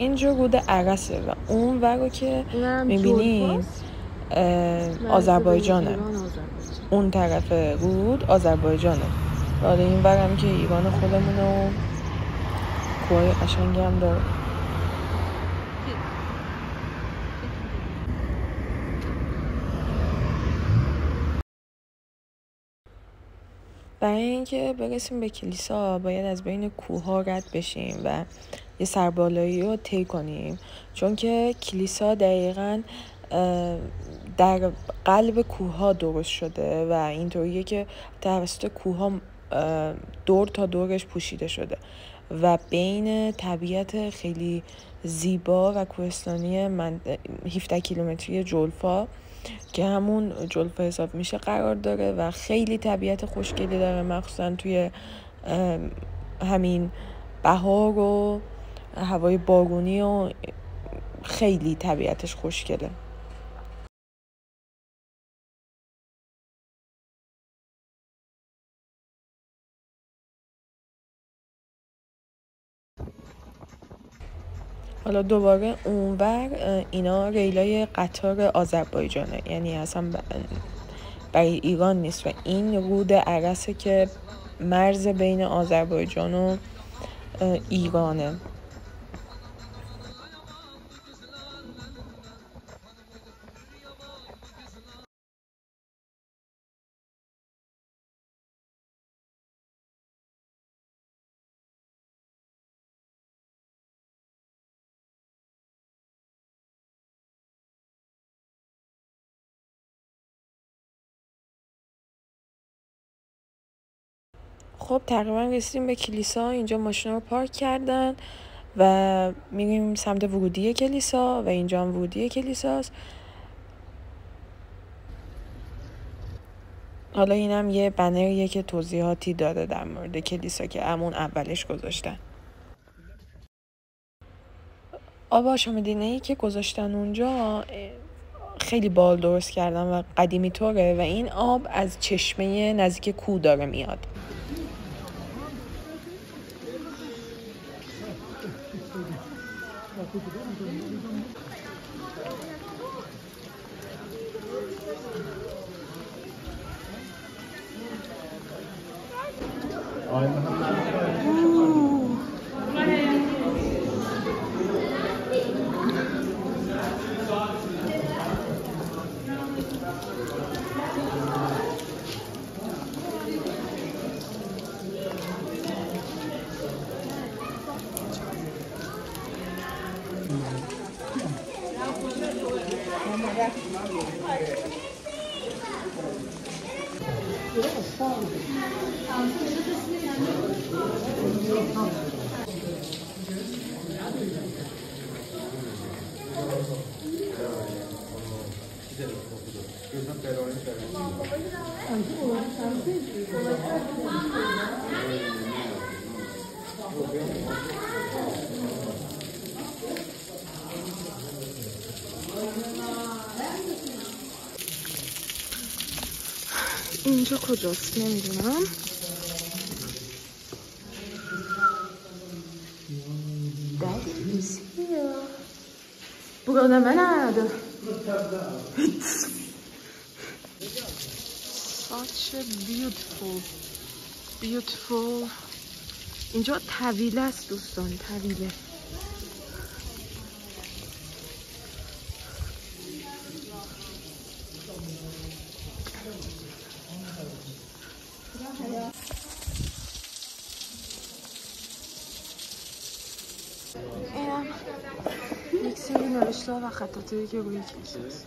اینجا رود عرسه و اون ور رو که میبینین آذربایجانه. اون طرف رود آذربایجانه. حالا این ورم که ایران خودمونه و کوههای قشنگی هم داره. برای اینکه برسیم به کلیسا باید از بین کوه‌ها رد بشیم و یه سربالایی رو طی کنیم، چون که کلیسا دقیقاً در قلب کوه‌ها درست شده و اینطوریه که توسط کوه‌ها دور تا دورش پوشیده شده و بین طبیعت خیلی زیبا و کوهستانی 17 کیلومتری جلفا که همون جلفا حساب میشه قرار داره و خیلی طبیعت خوشگلی داره، مخصوصا توی همین بهار و هوای بارونی و خیلی طبیعتش خوشگله. حالا دوباره اونور اینا ریلای قطار آذربایجانه، یعنی اصلا برای ایران نیست و این رود عرسه که مرز بین آذربایجان و ایرانه. خب تقریبا رسیدیم به کلیسا. اینجا ماشینا رو پارک کردن و میریم سمت ورودی کلیسا و اینجا هم ورودی کلیساست. حالا اینم یه بنریه که توضیحاتی داده در مورد کلیسا که همون اولش گذاشتن. آب آشامیدنی که گذاشتن اونجا خیلی بال درست کردن و قدیمی طوره و این آب از چشمه نزدیک کوه داره میاد. اینجا کجاست نمیدونم. That is here. بگم من Such a beautiful. اینجا طویله است دوستان، طویله. اینم یک سری نوشته و خطاطی که روی کلیسا است.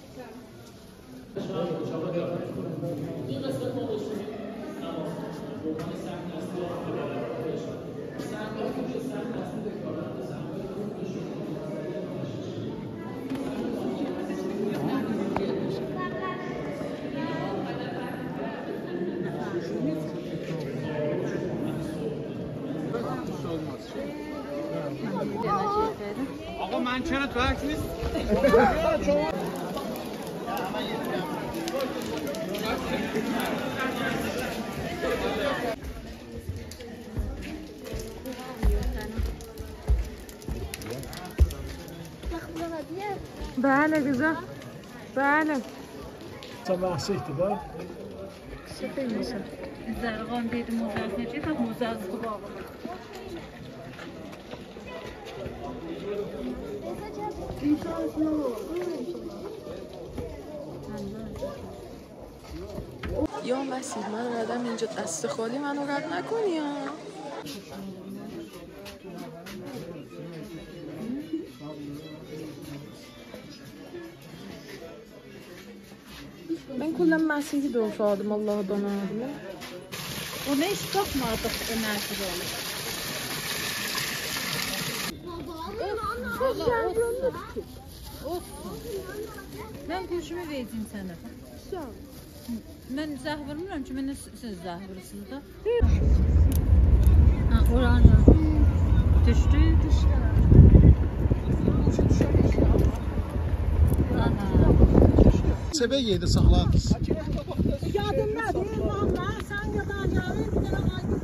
آقا من چرا تو عکس نیست؟ بله قزا بله سماح سيكتي بقى سفين مثلا زرقان دید موزه نجی تا موزه از تو باقا یا مسیح من اومدم اینجا دست خالی منو رد نکنی یا Ben kullum Mesih'i de olsaydım Allah'a donardım. Ona hiç bakmadık enerji olur. Ben görüşümü verdim sana. Ben zah vurmuyorum ki, ben siz zah vurursunuz da. Ha, orada. Düştü. Səbəy yerdə saxladınız. Yadımdadır, valla, sən yadacağın bir dənə